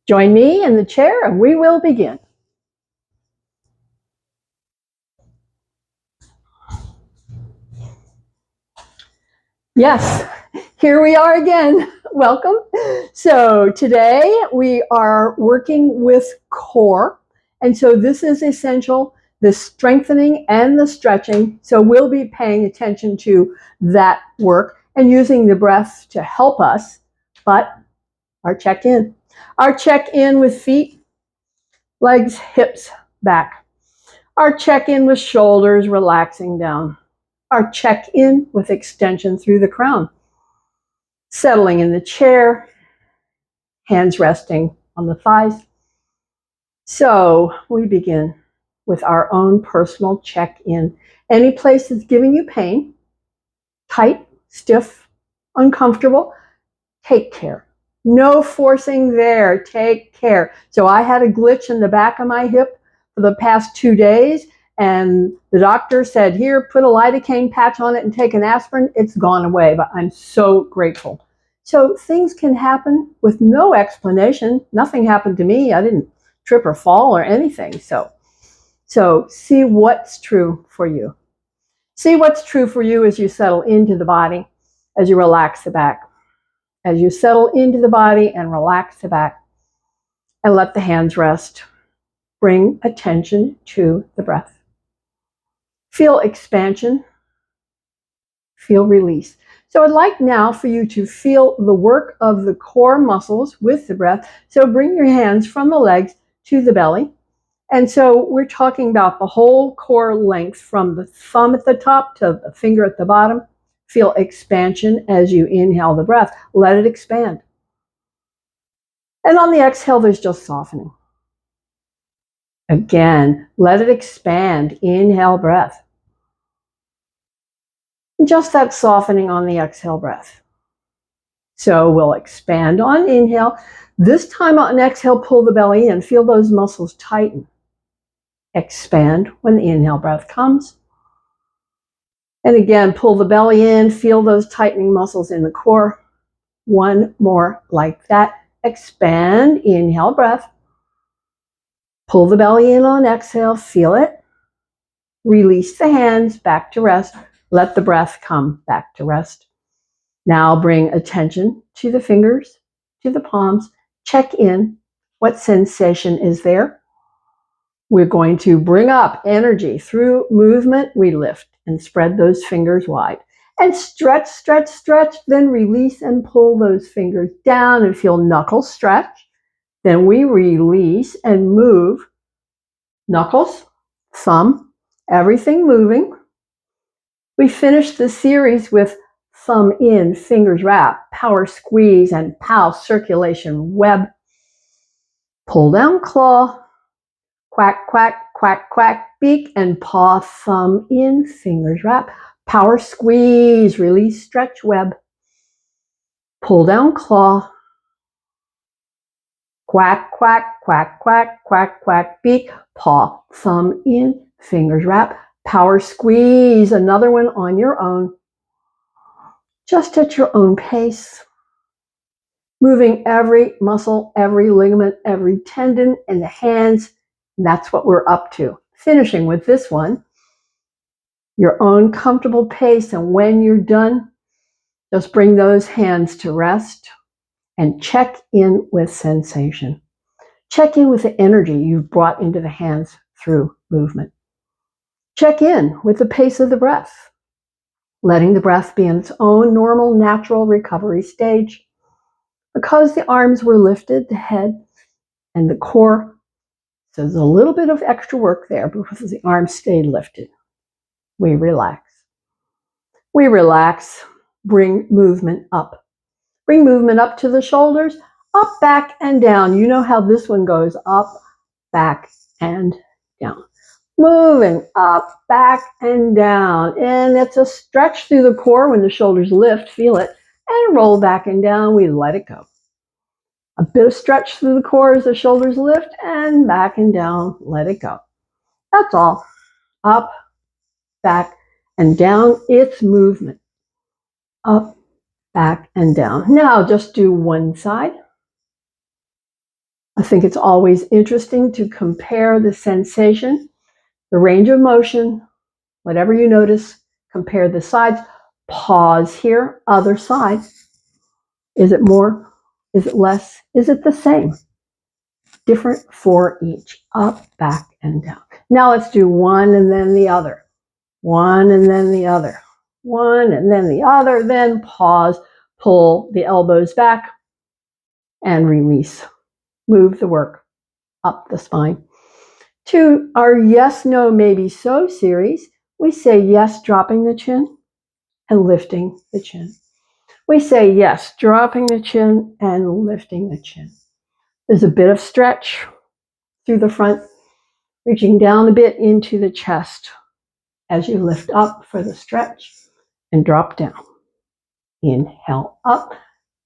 Join me in the chair and we will begin. Yes, here we are again. Welcome. So today we are working with core. And so this is essential, the strengthening and the stretching. So we'll be paying attention to that work and using the breath to help us. But our check-in. Our check-in with feet, legs, hips, back. Our check-in with shoulders relaxing down. Our check-in with extension through the crown. Settling in the chair, hands resting on the thighs. So we begin with our own personal check-in. Any place that's giving you pain, tight, stiff, uncomfortable, take care. No forcing there, take care. So I had a glitch in the back of my hip for the past 2 days, and the doctor said, here, put a lidocaine patch on it and take an aspirin. It's gone away, but I'm so grateful. So things can happen with no explanation. Nothing happened to me. I didn't trip or fall or anything. So see what's true for you. See what's true for you as you settle into the body, as you relax the back. As you settle into the body and relax the back and let the hands rest, bring attention to the breath. Feel expansion, feel release. So I'd like now for you to feel the work of the core muscles with the breath. So bring your hands from the legs to the belly. And so we're talking about the whole core length from the thumb at the top to the finger at the bottom. Feel expansion as you inhale the breath. Let it expand. And on the exhale, there's just softening. Again, let it expand. Inhale, breath. And just that softening on the exhale breath. So we'll expand on inhale. This time on exhale, pull the belly in. Feel those muscles tighten. Expand when the inhale breath comes. And again, pull the belly in. Feel those tightening muscles in the core. One more like that. Expand, inhale, breath. Pull the belly in on exhale. Feel it. Release the hands back to rest. Let the breath come back to rest. Now bring attention to the fingers, to the palms. Check in. What sensation is there? We're going to bring up energy through movement. We lift and spread those fingers wide. And stretch, stretch, stretch. Then release and pull those fingers down and feel knuckles stretch. Then we release and move knuckles, thumb, everything moving. We finished the series with thumb in, fingers wrap, power squeeze, and pow circulation web. Pull down claw, quack, quack, quack, quack, beak, and paw, thumb in, fingers wrap, power squeeze, release, stretch web. Pull down claw, quack, quack, quack, quack, quack, quack, beak, paw, thumb in, fingers wrap, power squeeze, another one on your own. Just at your own pace. Moving every muscle, every ligament, every tendon in the hands. That's what we're up to. Finishing with this one. Your own comfortable pace, and when you're done, just bring those hands to rest and check in with sensation. Check in with the energy you've brought into the hands through movement. Check in with the pace of the breath, letting the breath be in its own normal, natural recovery stage. Because the arms were lifted, the head and the core, so there's a little bit of extra work there because the arms stayed lifted. We relax. We relax, bring movement up. Bring movement up to the shoulders, up, back, and down. You know how this one goes, up, back, and down. Moving up, back, and down. And it's a stretch through the core when the shoulders lift, feel it, and roll back and down. We let it go. A bit of stretch through the core as the shoulders lift and back and down, let it go. That's all. Up, back, and down. It's movement. Up, back, and down. Now just do one side. I think it's always interesting to compare the sensation, the range of motion, whatever you notice, compare the sides. Pause here, other side. Is it more? Is it less? Is it the same? Different for each. Up, back, and down. Now let's do one and then the other. One and then the other. One and then the other. Then pause, pull the elbows back, and release. Move the work up the spine. To our yes, no, maybe so series, we say yes, dropping the chin and lifting the chin. We say yes, dropping the chin and lifting the chin. There's a bit of stretch through the front, reaching down a bit into the chest as you lift up for the stretch and drop down. Inhale up,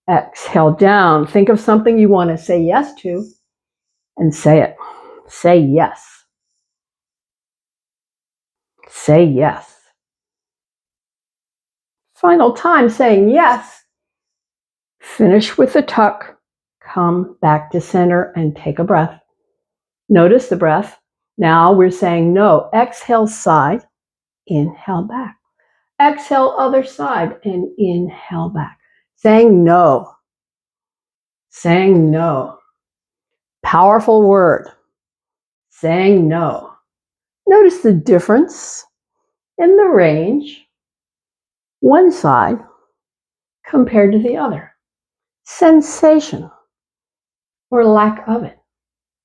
exhale down. Think of something you want to say yes to and say it. Say yes. Say yes. Final time saying yes. Finish with the tuck. Come back to center and take a breath. Notice the breath. Now we're saying no. Exhale side. Inhale back. Exhale other side and inhale back. Saying no. Saying no. Powerful word. Saying no. Notice the difference in the range, one side compared to the other. Sensation or lack of it.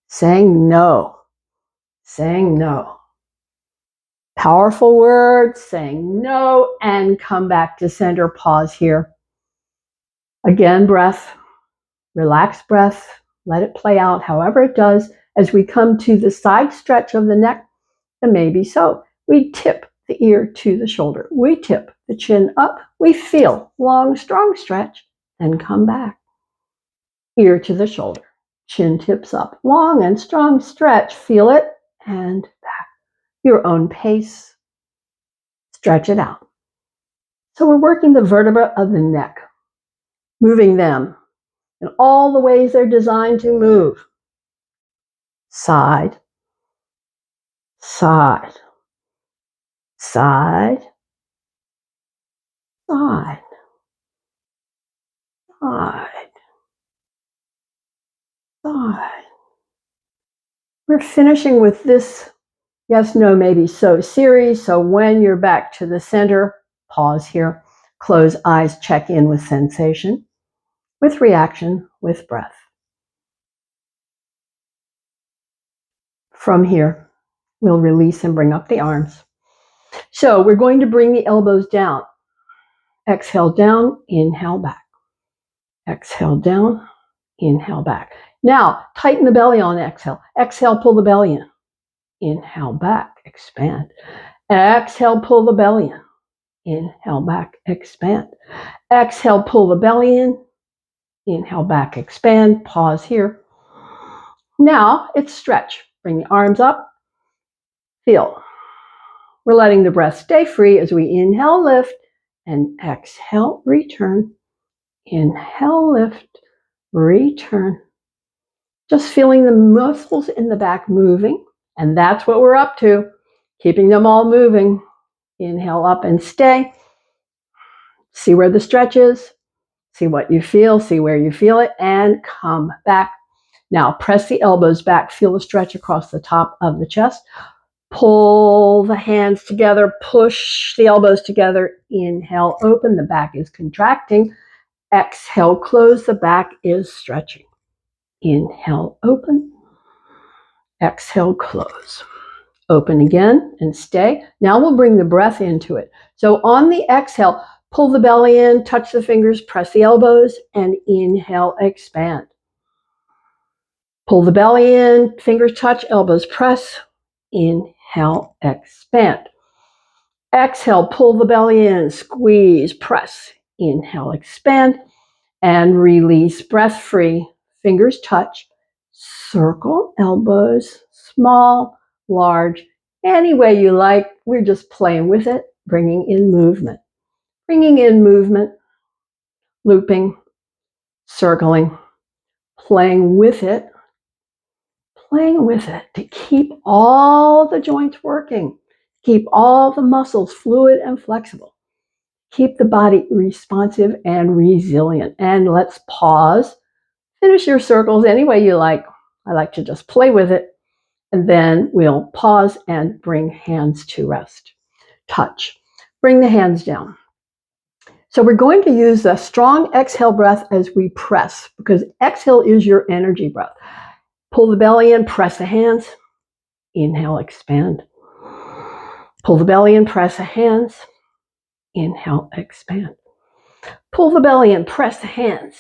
Saying no. Saying no. Powerful word, saying no, and come back to center. Pause here. Again, breath. Relax breath. Let it play out however it does. As we come to the side stretch of the neck, the maybe so. We tip the ear to the shoulder. We tip the chin up. We feel long, strong stretch, then come back. Ear to the shoulder. Chin tips up. Long and strong stretch. Feel it and back. Your own pace. Stretch it out. So we're working the vertebra of the neck, moving them in all the ways they're designed to move. Side, side, side, side, side, side. We're finishing with this yes, no, maybe so series. So when you're back to the center, pause here, close eyes, check in with sensation, with reaction, with breath. From here, we'll release and bring up the arms. So we're going to bring the elbows down. Exhale down, inhale back. Exhale down, inhale back. Now, tighten the belly on exhale. Exhale, pull the belly in. Inhale back, expand. Exhale, pull the belly in. Inhale back, expand. Exhale, pull the belly in. Inhale back, expand. Pause here. Now, it's stretch. Bring the arms up. Feel. We're letting the breath stay free as we inhale, lift, and exhale, return. Inhale, lift, return. Just feeling the muscles in the back moving. And that's what we're up to, keeping them all moving. Inhale up and stay. See where the stretch is. See what you feel. See where you feel it. And come back. Now press the elbows back. Feel the stretch across the top of the chest. Pull the hands together. Push the elbows together. Inhale, open. The back is contracting. Exhale, close. The back is stretching. Inhale, open. Exhale, close. Open again and stay. Now we'll bring the breath into it. So on the exhale, pull the belly in, touch the fingers, press the elbows, and inhale, expand. Pull the belly in, fingers touch, elbows press. Inhale, expand. Exhale, pull the belly in, squeeze, press. Inhale, expand, and release. Breath free, fingers touch. Circle, elbows, small, large, any way you like. We're just playing with it, bringing in movement. Bringing in movement, looping, circling, playing with it, playing with it to keep all the joints working, keep all the muscles fluid and flexible, keep the body responsive and resilient. And let's pause. Finish your circles any way you like. I like to just play with it. And then we'll pause and bring hands to rest. Touch. Bring the hands down. So we're going to use a strong exhale breath as we press, because exhale is your energy breath. Pull the belly in, press the hands. Inhale, expand. Pull the belly in, press the hands. Inhale, expand. Pull the belly in, press the hands.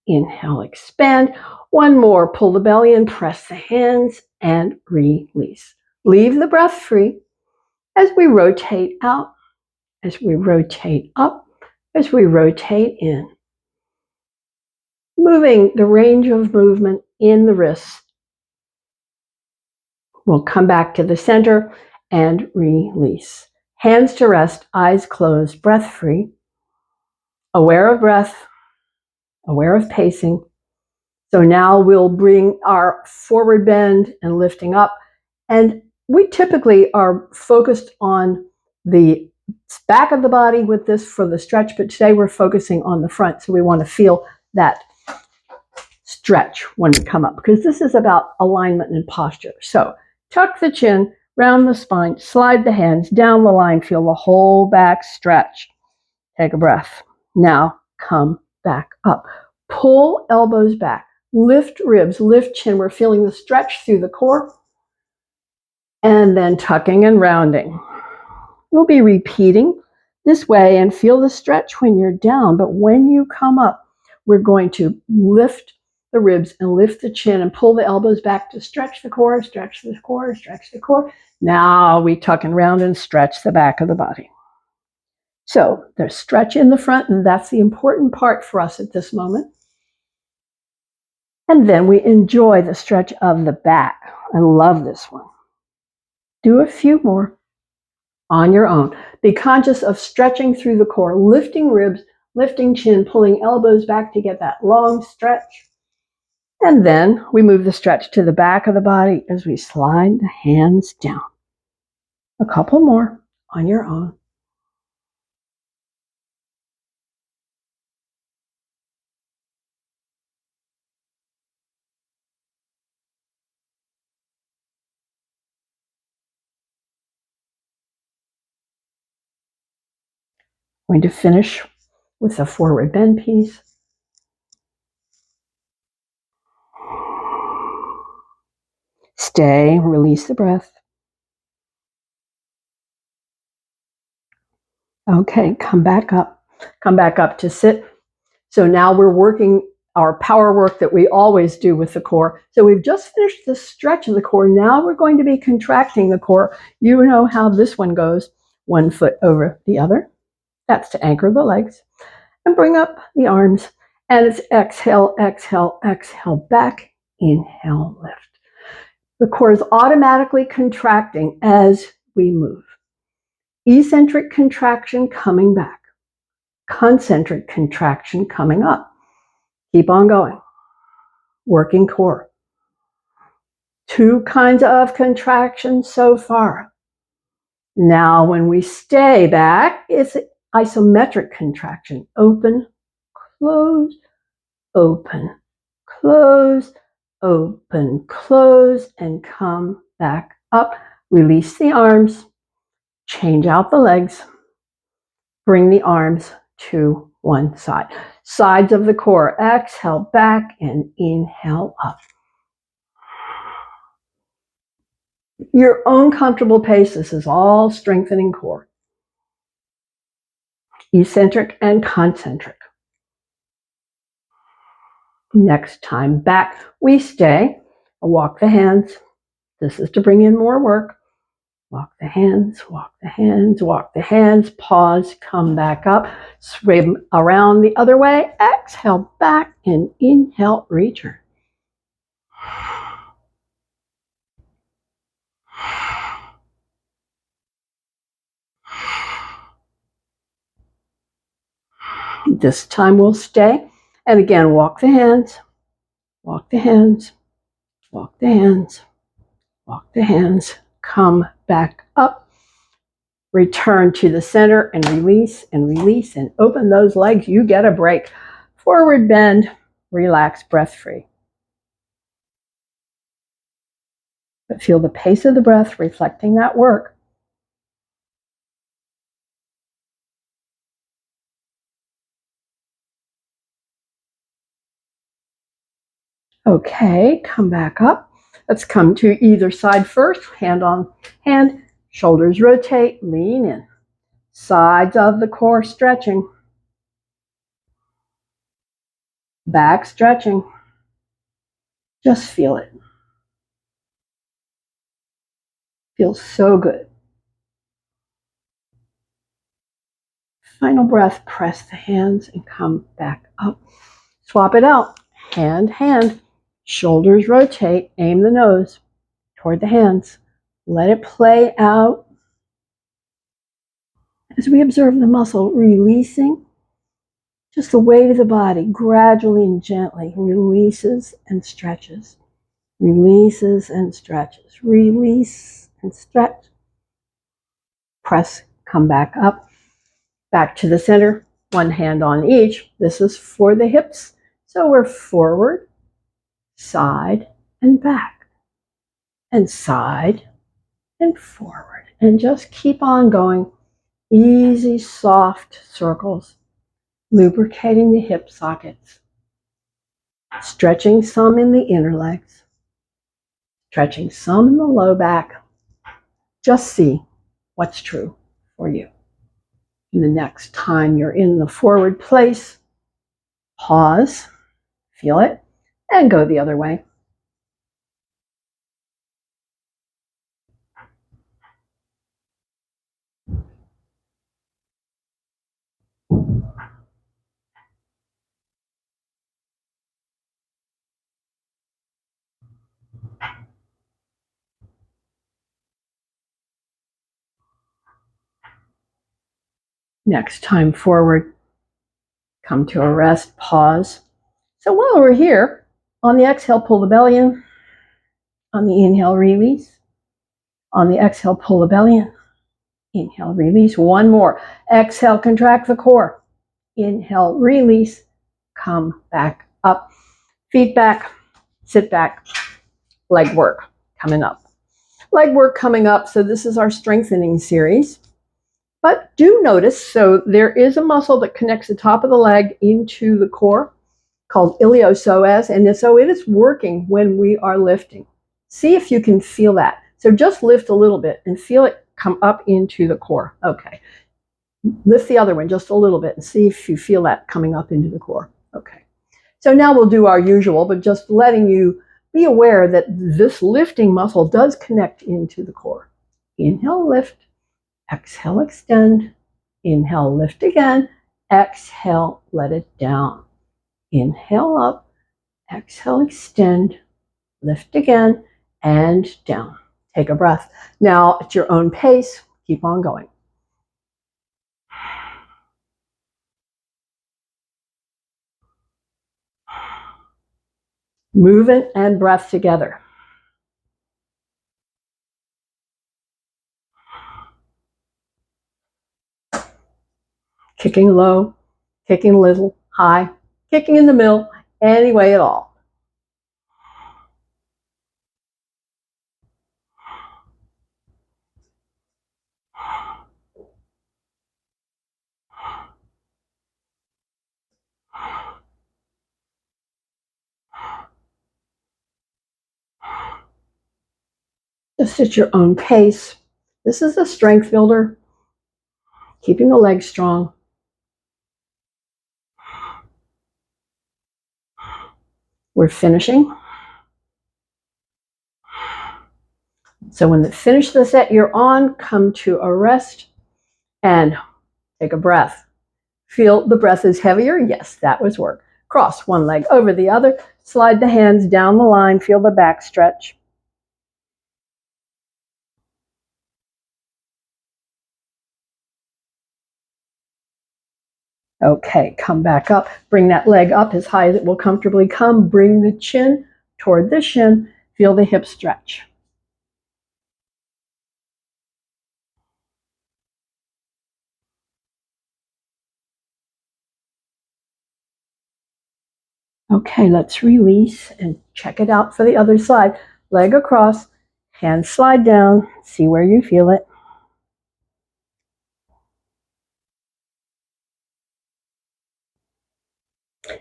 Inhale, expand. One more. Pull the belly in, press the hands, and release. Leave the breath free as we rotate out, as we rotate up, as we rotate in. Moving the range of movement in the wrists. We'll come back to the center and release. Hands to rest, eyes closed, breath free. Aware of breath, aware of pacing. So now we'll bring our forward bend and lifting up. And we typically are focused on the back of the body with this for the stretch, but today we're focusing on the front. So we want to feel that stretch when we come up, because this is about alignment and posture. So tuck the chin, round the spine, slide the hands down the line, feel the whole back stretch. Take a breath. Now come back up. Pull elbows back. Lift ribs, lift chin. We're feeling the stretch through the core. And then tucking and rounding. We'll be repeating this way and feel the stretch when you're down. But when you come up, we're going to lift the ribs and lift the chin and pull the elbows back to stretch the core, stretch the core, stretch the core. Now we tuck and round and stretch the back of the body. So there's stretch in the front, and that's the important part for us at this moment. And then we enjoy the stretch of the back. I love this one. Do a few more on your own. Be conscious of stretching through the core, lifting ribs, lifting chin, pulling elbows back to get that long stretch. And then we move the stretch to the back of the body as we slide the hands down. A couple more on your own. Going to finish with a forward bend piece. Stay, release the breath. Okay, come back up. Come back up to sit. So now we're working our power work that we always do with the core. So we've just finished the stretch of the core. Now we're going to be contracting the core. You know how this one goes. One foot over the other. That's to anchor the legs. And bring up the arms. And it's exhale, exhale, exhale, back. Inhale, lift. The core is automatically contracting as we move. Eccentric contraction coming back. Concentric contraction coming up. Keep on going. Working core. Two kinds of contractions so far. Now when we stay back, it's isometric contraction. Open, close, open, close, open, close, and come back up. Release the arms. Change out the legs. Bring the arms to one side. Sides of the core. Exhale back and inhale up. Your own comfortable pace. This is all strengthening core. Eccentric and concentric. Next time back, we stay. Walk the hands. This is to bring in more work. Walk the hands, walk the hands, walk the hands. Pause, come back up. Swim around the other way. Exhale back and inhale, return. This time we'll stay. And again, walk the hands, walk the hands, walk the hands, Walk the hands, come back up, return to the center and release and open those legs. You get a break. Forward bend, relax, breath free. But feel the pace of the breath reflecting that work. Okay, come back up. Let's come to either side first, hand on hand, shoulders rotate, lean in. Sides of the core stretching. Back stretching. Just feel it. Feels so good. Final breath, press the hands and come back up. Swap it out. Hand, hand. Shoulders rotate, aim the nose toward the hands. Let it play out as we observe the muscle releasing. Just the weight of the body gradually and gently releases and stretches. Releases and stretches. Release and stretch. Press, come back up. Back to the center. One hand on each. This is for the hips. So we're forward, side, and back. And side and forward. And just keep on going. Easy, soft circles. Lubricating the hip sockets. Stretching some in the inner legs. Stretching some in the low back. Just see what's true for you. And the next time you're in the forward place, pause, feel it, and go the other way. Next time forward, come to a rest, pause. So while we're here, on the exhale, pull the belly in. On the inhale, release. On the exhale, pull the belly in. Inhale, release. One more. Exhale, contract the core. Inhale, release. Come back up. Feet back, sit back. Leg work coming up. Leg work coming up. So this is our strengthening series. But do notice, so there is a muscle that connects the top of the leg into the core called iliopsoas, and so it is working when we are lifting. See if you can feel that. So just lift a little bit and feel it come up into the core. Okay. Lift the other one just a little bit and see if you feel that coming up into the core. Okay. So now we'll do our usual, but just letting you be aware that this lifting muscle does connect into the core. Inhale, lift. Exhale, extend. Inhale, lift again. Exhale, let it down. Inhale up. Exhale, extend. Lift again and down. Take a breath. Now, at your own pace, keep on going. Movement and breath together. Kicking low, kicking little, high, kicking in the middle, any way at all. Just at your own pace. This is a strength builder. Keeping the legs strong. We're finishing. So when you finish the set you're on, come to a rest and take a breath. Feel the breath is heavier? Yes, that was work. Cross one leg over the other. Slide the hands down the line. Feel the back stretch. Okay, come back up. Bring that leg up as high as it will comfortably come. Bring the chin toward the shin. Feel the hip stretch. Okay, let's release and check it out for the other side. Leg across, hands slide down, see where you feel it.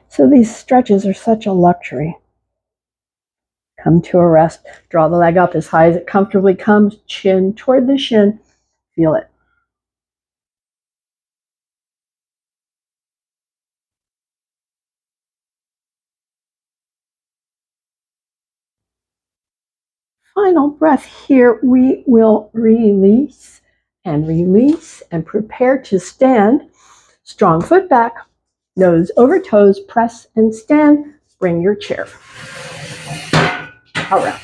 So these stretches are such a luxury. Come to a rest, draw the leg up as high as it comfortably comes, chin toward the shin, feel it. Final breath here, we will release and prepare to stand. Strong foot back, nose over toes, press and stand. Bring your chair around.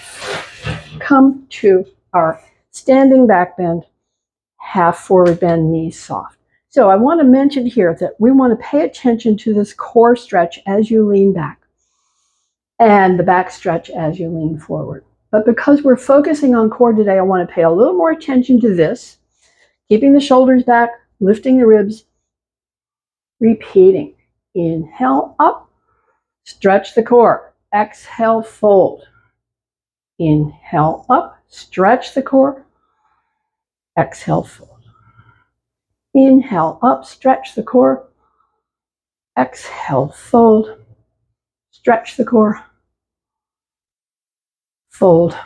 Come to our standing back bend, half forward bend, knees soft. So I want to mention here that we want to pay attention to this core stretch as you lean back and the back stretch as you lean forward. But because we're focusing on core today, I want to pay a little more attention to this, keeping the shoulders back, lifting the ribs, repeating. Inhale up, stretch the core. Exhale, fold. Inhale up, stretch the core. Exhale, fold. Inhale up, stretch the core. Exhale, fold. Stretch the core. Fold.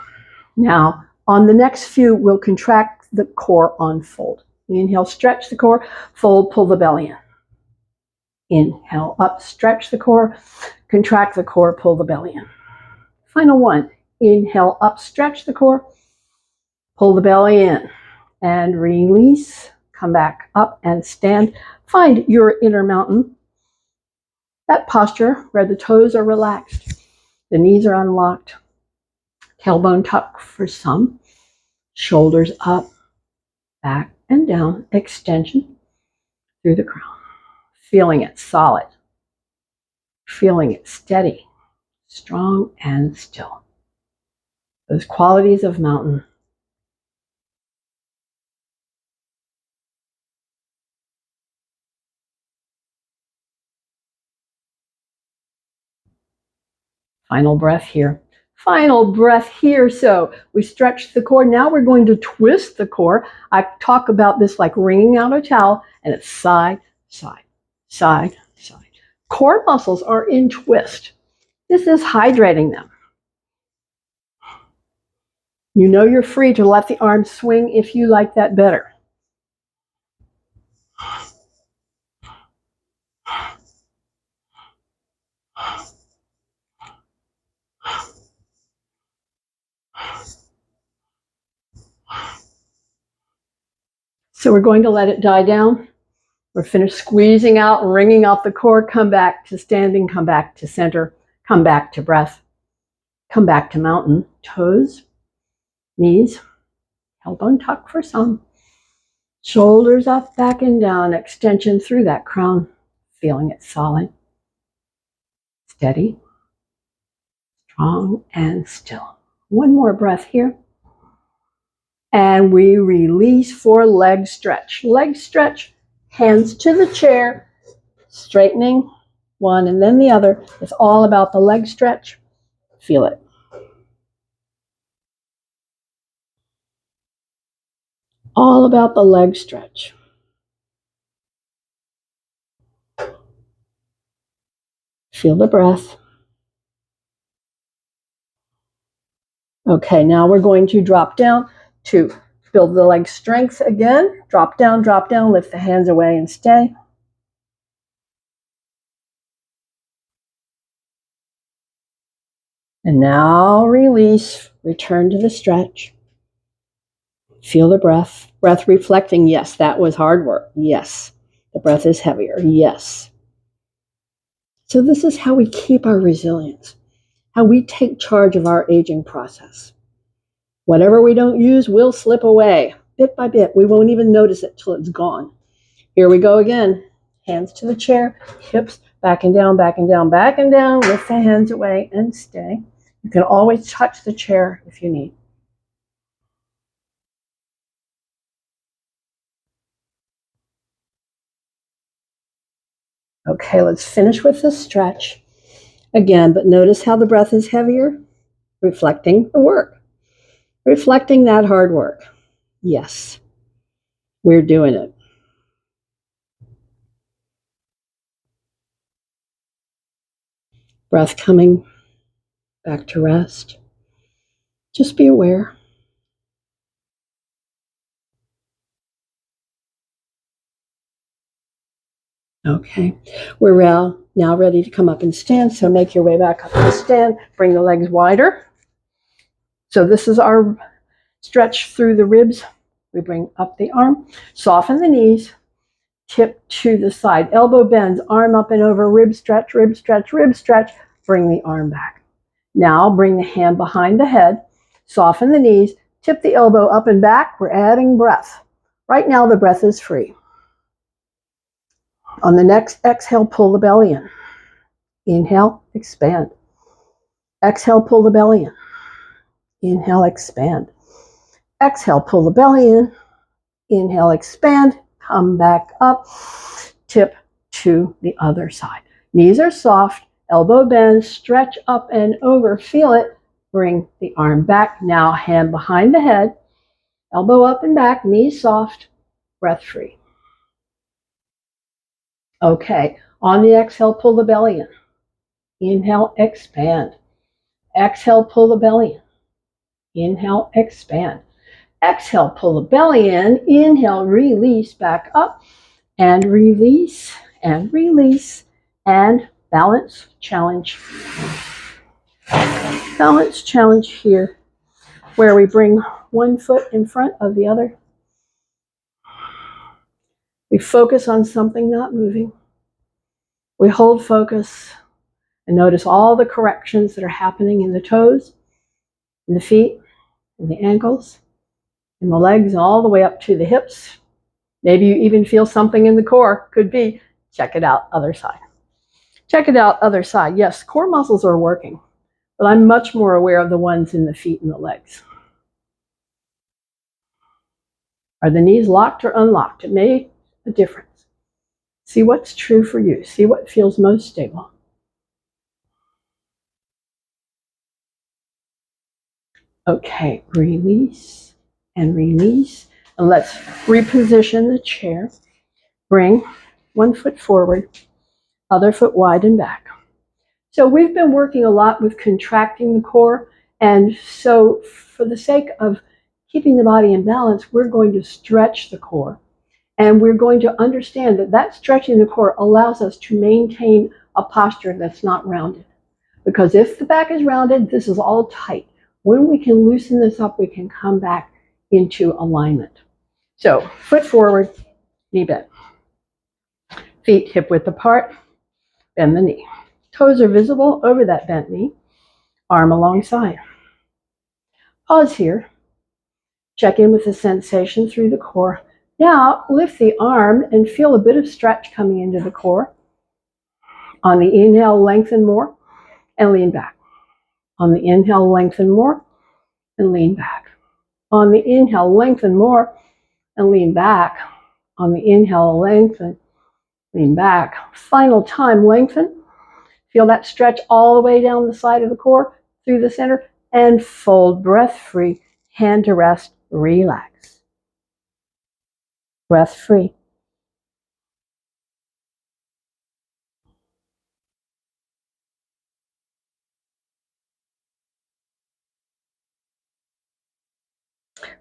Now, on the next few, we'll contract the core on fold. Inhale, stretch the core. Fold, pull the belly in. Inhale up, stretch the core. Contract the core, pull the belly in. Final one. Inhale up, stretch the core. Pull the belly in. And release. Come back up and stand. Find your inner mountain. That posture where the toes are relaxed, the knees are unlocked, tailbone tuck for some, shoulders up, back and down, extension through the crown. Feeling it solid, feeling it steady, strong and still. Those qualities of mountain. Final breath here. Final breath here. So we stretch the core. Now we're going to twist the core. I talk about this like wringing out a towel, and it's side, side, side, side. Core muscles are in twist. This is hydrating them. You know you're free to let the arms swing if you like that better. So we're going to let it die down. We're finished squeezing out, wringing out the core. Come back to standing, come back to center, come back to breath, come back to mountain. Toes, knees, tailbone tuck for some. Shoulders up, back and down, extension through that crown. Feeling it solid, steady, strong, and still. One more breath here. And we release for leg stretch. Leg stretch, hands to the chair, straightening one and then the other. It's all about the leg stretch. Feel it. All about the leg stretch. Feel the breath. Okay, now we're going to drop down to build the leg strength again. Drop down, lift the hands away and stay. And now release, return to the stretch. Feel the breath. Breath reflecting, yes, that was hard work. Yes, the breath is heavier. Yes. So this is how we keep our resilience, how we take charge of our aging process. Whatever we don't use will slip away bit by bit. We won't even notice it till it's gone. Here we go again. Hands to the chair, hips back and down, back and down, back and down. Lift the hands away and stay. You can always touch the chair if you need. Okay, let's finish with the stretch. Again, but notice how the breath is heavier, reflecting the work, reflecting that hard work. Yes, we're doing it. Breath coming back to rest. Just be aware. Okay, we're now ready to come up and stand, so make your way back up and stand. Bring the legs wider. So this is our stretch through the ribs. We bring up the arm, soften the knees, tip to the side. Elbow bends, arm up and over, rib stretch, rib stretch, rib stretch. Bring the arm back. Now bring the hand behind the head, soften the knees, tip the elbow up and back. We're adding breath. Right now the breath is free. On the next exhale, pull the belly in. Inhale, expand. Exhale, pull the belly in. Inhale, expand. Exhale, pull the belly in. Inhale, expand. Come back up. Tip to the other side. Knees are soft. Elbow bends. Stretch up and over. Feel it. Bring the arm back. Now hand behind the head. Elbow up and back. Knees soft. Breath free. Okay. On the exhale, pull the belly in. Inhale, expand. Exhale, pull the belly in. Inhale, expand. Exhale, pull the belly in. Inhale, release back up and release and release and balance challenge. Balance challenge here, where we bring one foot in front of the other. We focus on something not moving. We hold focus and notice all the corrections that are happening in the toes, in the feet, in the ankles, in the legs, all the way up to the hips. Maybe you even feel something in the core. Could be. Check it out, other side. Check it out, other side. Yes, core muscles are working, but I'm much more aware of the ones in the feet and the legs. Are the knees locked or unlocked? It made a difference. See what's true for you. See what feels most stable. Okay, release and release. And let's reposition the chair. Bring one foot forward, other foot wide and back. So we've been working a lot with contracting the core. And so for the sake of keeping the body in balance, we're going to stretch the core. And we're going to understand that that stretching the core allows us to maintain a posture that's not rounded. Because if the back is rounded, this is all tight. When we can loosen this up, we can come back into alignment. So foot forward, knee bent. Feet hip width apart, bend the knee. Toes are visible over that bent knee. Arm alongside. Pause here. Check in with the sensation through the core. Now lift the arm and feel a bit of stretch coming into the core. On the inhale, lengthen more and lean back. On the inhale, lengthen more and lean back. On the inhale, lengthen more and lean back. On the inhale, lengthen, lean back. Final time, lengthen. Feel that stretch all the way down the side of the core, through the center, and fold, breath free, hand to rest, relax. Breath free.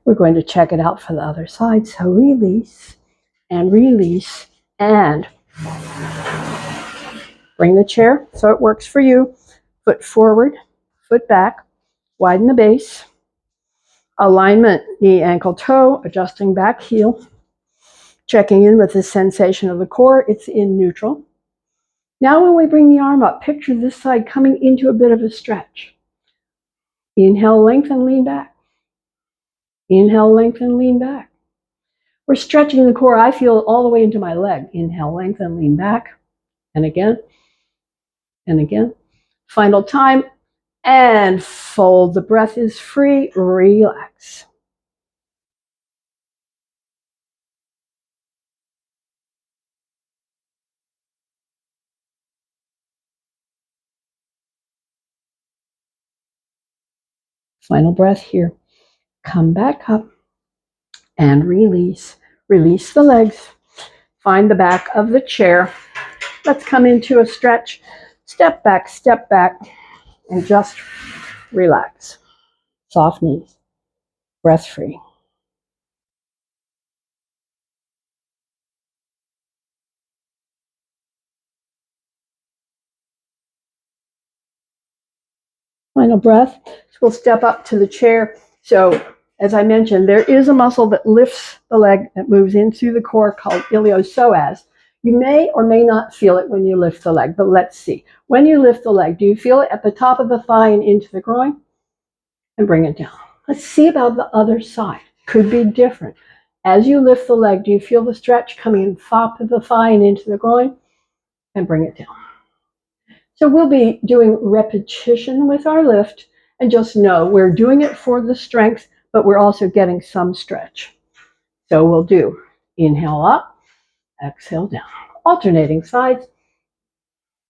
We're going to check it out for the other side. So release and release and bring the chair so it works for you. Foot forward, foot back, widen the base. Alignment, knee, ankle, toe, adjusting back heel. Checking in with the sensation of the core, it's in neutral. Now when we bring the arm up, picture this side coming into a bit of a stretch. Inhale, lengthen, lean back. Inhale, lengthen, lean back. We're stretching the core. I feel all the way into my leg. Inhale, lengthen, lean back. And again. And again. Final time. And fold. The breath is free. Relax. Final breath here. Come back up and release. Release the legs. Find the back of the chair. Let's come into a stretch. Step back, and just relax. Soft knees. Breath free. Final breath. So we'll step up to the chair. So as I mentioned, there is a muscle that lifts the leg that moves into the core called iliopsoas. You may or may not feel it when you lift the leg, but let's see. When you lift the leg, do you feel it at the top of the thigh and into the groin? And bring it down. Let's see about the other side. Could be different. As you lift the leg, do you feel the stretch coming in top of the thigh and into the groin? And bring it down. So we'll be doing repetition with our lift, and just know we're doing it for the strength, but we're also getting some stretch. So we'll do inhale up, exhale down, alternating sides,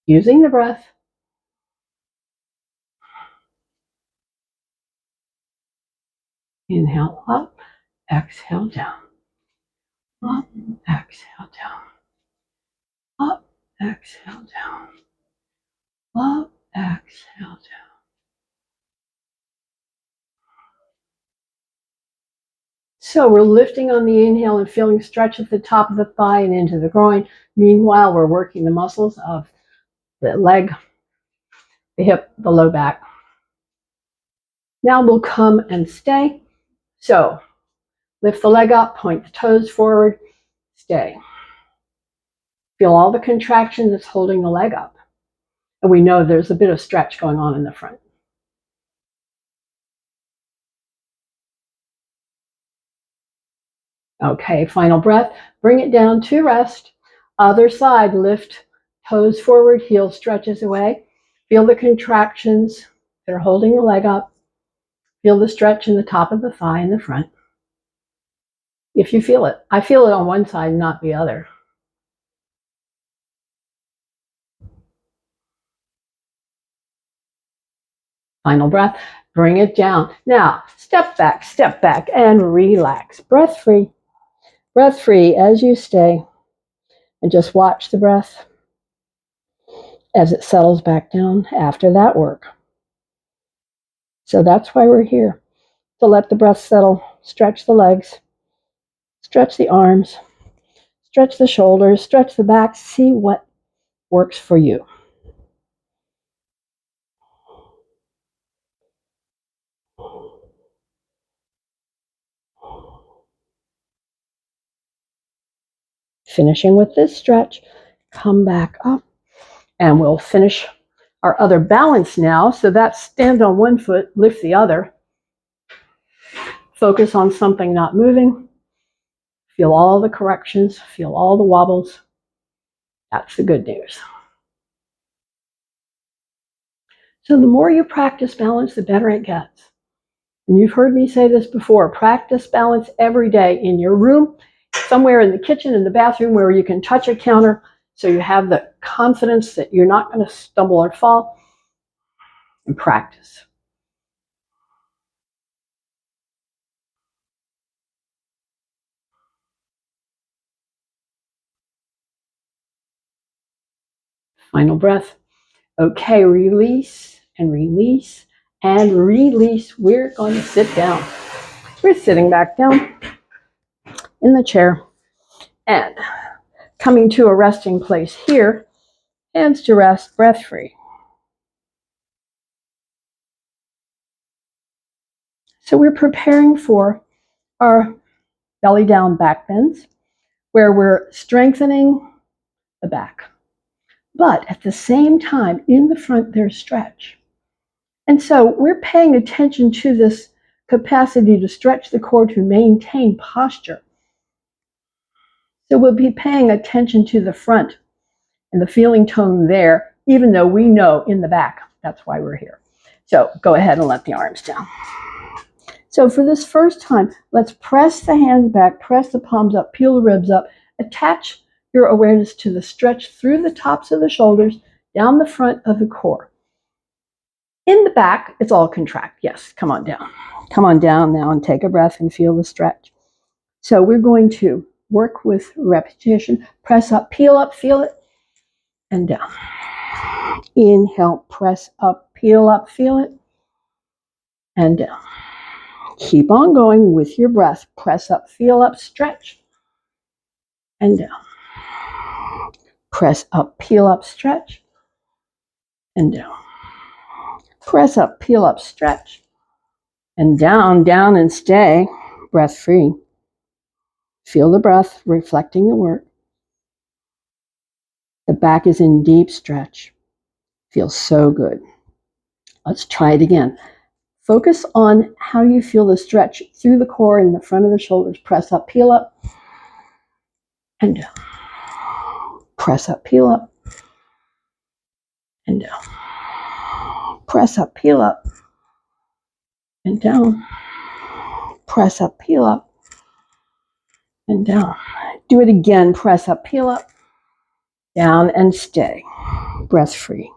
using the breath. Inhale up, exhale down, up, exhale down, up, exhale down, up, exhale down. So we're lifting on the inhale and feeling stretch at the top of the thigh and into the groin. Meanwhile, we're working the muscles of the leg, the hip, the low back. Now we'll come and stay. So lift the leg up, point the toes forward, stay. Feel all the contraction that's holding the leg up. And we know there's a bit of stretch going on in the front. Okay, final breath. Bring it down to rest. Other side, lift toes forward, heel stretches away. Feel the contractions that are holding the leg up. Feel the stretch in the top of the thigh in the front. If you feel it. I feel it on one side, not the other. Final breath. Bring it down. Now, step back, and relax. Breath free. Breath free as you stay. And just watch the breath as it settles back down after that work. So that's why we're here, to let the breath settle, stretch the legs, stretch the arms, stretch the shoulders, stretch the back, see what works for you. Finishing with this stretch, come back up, and we'll finish our other balance now. So that's stand on one foot, lift the other. Focus on something not moving. Feel all the corrections, feel all the wobbles. That's the good news. So the more you practice balance, the better it gets. And you've heard me say this before, practice balance every day in your room, somewhere in the kitchen, in the bathroom, where you can touch a counter, so you have the confidence that you're not going to stumble or fall, and practice. Final breath. Okay, release and release and release. We're going to sit down. We're sitting back down in the chair and coming to a resting place here. Hands to rest, breath free. So we're preparing for our belly down back bends, where we're strengthening the back. But at the same time, in the front, there's stretch. And so we're paying attention to this capacity to stretch the core to maintain posture. So we'll be paying attention to the front and the feeling tone there, even though we know in the back, that's why we're here. So go ahead and let the arms down. So for this first time, let's press the hands back, press the palms up, peel the ribs up, attach your awareness to the stretch through the tops of the shoulders, down the front of the core. In the back, it's all contract. Yes, come on down. Come on down now and take a breath and feel the stretch. So we're going to work with repetition. Press up, peel up, feel it, and down. Inhale, press up, peel up, feel it, and down. Keep on going with your breath. Press up, feel up, stretch, and down. Press up, peel up, stretch, and down. Press up, peel up, stretch, and down, down, and stay. Breath free. Feel the breath reflecting the work. The back is in deep stretch. Feels so good. Let's try it again. Focus on how you feel the stretch through the core and the front of the shoulders. Press up, peel up, and down. Press up, peel up, and down. Press up, peel up, and down. Press up, peel up, and down. Do it again. Press up, peel up, down, and stay. Breath free.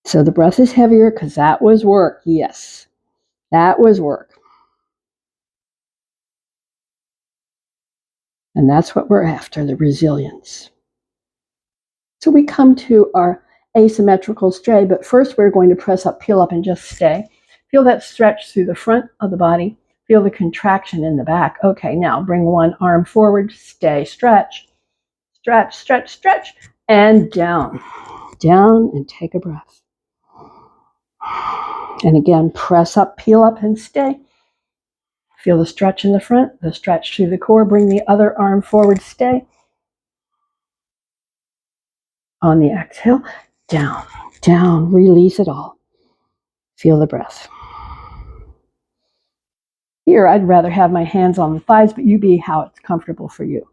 So the breath is heavier because that was work. Yes, that was work. And that's what we're after, the resilience. So we come to our asymmetrical stay, but first we're going to press up, peel up, and just stay. Feel that stretch through the front of the body. Feel the contraction in the back. Okay, now bring one arm forward, stay, stretch, stretch, stretch, stretch, and down. Down and take a breath. And again, press up, peel up, and stay. Feel the stretch in the front, the stretch through the core. Bring the other arm forward, stay. On the exhale, down, down, release it all. Feel the breath. Here, I'd rather have my hands on the thighs, but you be how it's comfortable for you.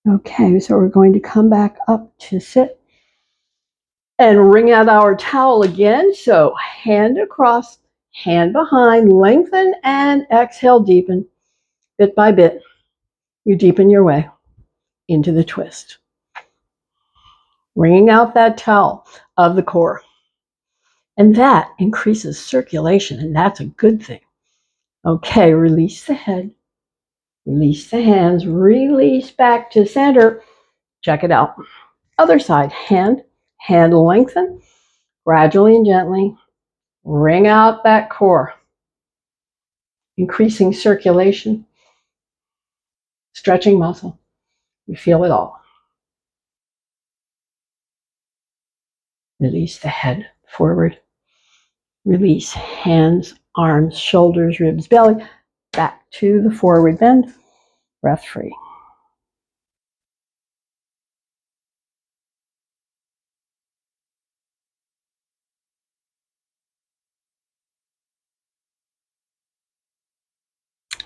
Okay, so we're going to come back up to sit and wring out our towel again. So hand across, hand behind, lengthen and exhale, deepen. Bit by bit, you deepen your way into the twist. Wringing out that towel of the core. And that increases circulation, and that's a good thing. Okay, release the head, release the hands, release back to center. Check it out. Other side, hand lengthen, gradually and gently. Wring out that core, increasing circulation, stretching muscle. You feel it all. Release the head forward. Release hands, arms, shoulders, ribs, belly, back to the forward bend. Breath free.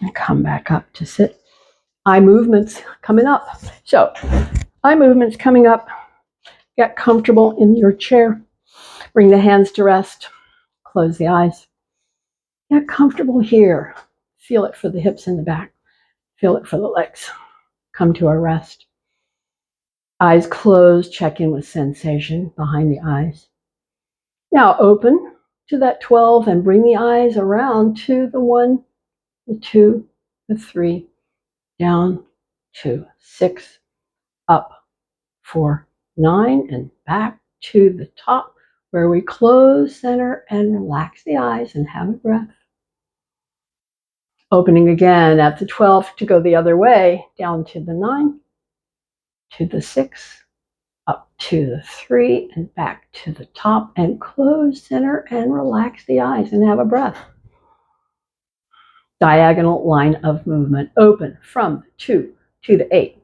And come back up to sit. Eye movements coming up. So, eye movements coming up. Get comfortable in your chair. Bring the hands to rest. Close the eyes. Get comfortable here. Feel it for the hips in the back. Feel it for the legs. Come to a rest. Eyes closed. Check in with sensation behind the eyes. Now open to that 12 and bring the eyes around to the 1, the 2, the 3, down to 6, up 4, 9, and back to the top where we close, center, and relax the eyes and have a breath. Opening again at the 12 to go the other way, down to the 9, to the 6, up to the 3, and back to the top, and close, center, and relax the eyes and have a breath. Diagonal line of movement. Open from the 2 to the 8.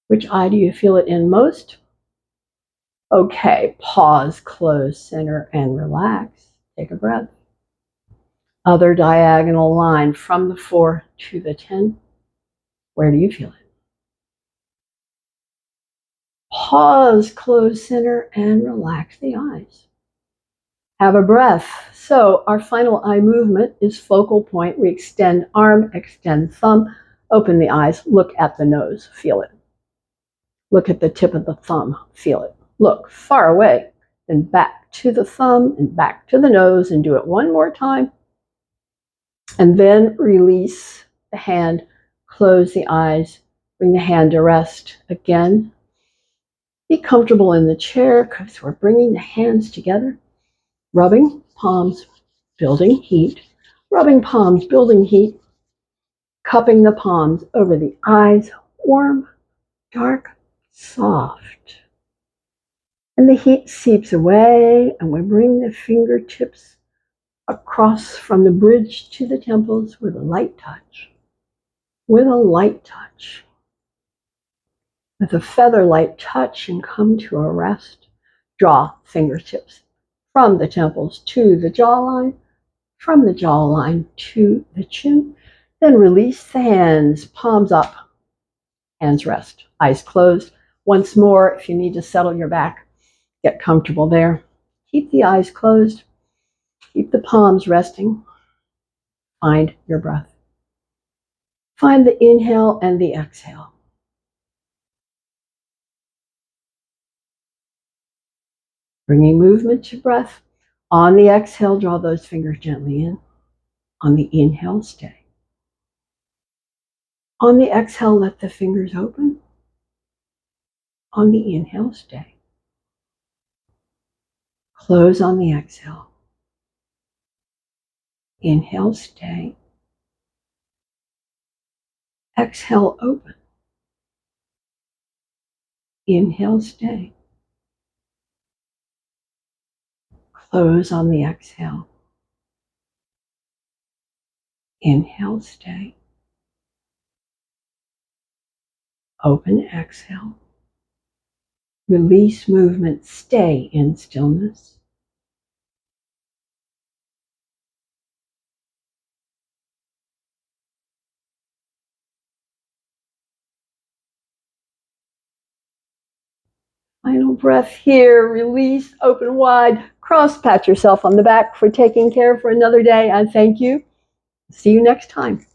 Which eye do you feel it in most? Okay, pause, close, center, and relax. Take a breath. Other diagonal line from the 4 to the 10. Where do you feel it? Pause, close, center, and relax the eyes. Have a breath. So our final eye movement is focal point. We extend arm, extend thumb, open the eyes, look at the nose, feel it. Look at the tip of the thumb, feel it. Look far away, then back to the thumb and back to the nose, and do it one more time. And then release the hand, close the eyes, bring the hand to rest again. Be comfortable in the chair because we're bringing the hands together, rubbing palms, building heat, rubbing palms, building heat, cupping the palms over the eyes, warm, dark, soft. And the heat seeps away, and we bring the fingertips across from the bridge to the temples with a light touch. With a light touch. With a feather-light touch, and come to a rest. Draw fingertips from the temples to the jawline, from the jawline to the chin. Then release the hands, palms up, hands rest, eyes closed. Once more, if you need to settle your back, get comfortable there. Keep the eyes closed. Keep the palms resting. Find your breath. Find the inhale and the exhale. Bringing movement to breath. On the exhale, draw those fingers gently in. On the inhale, stay. On the exhale, let the fingers open. On the inhale, stay. Close on the exhale. Inhale, stay. Exhale, open. Inhale, stay. Close on the exhale. Inhale, stay. Open, exhale. Release movement, stay in stillness. Final breath here, release, open wide, cross, pat yourself on the back for taking care for another day, and thank you. See you next time.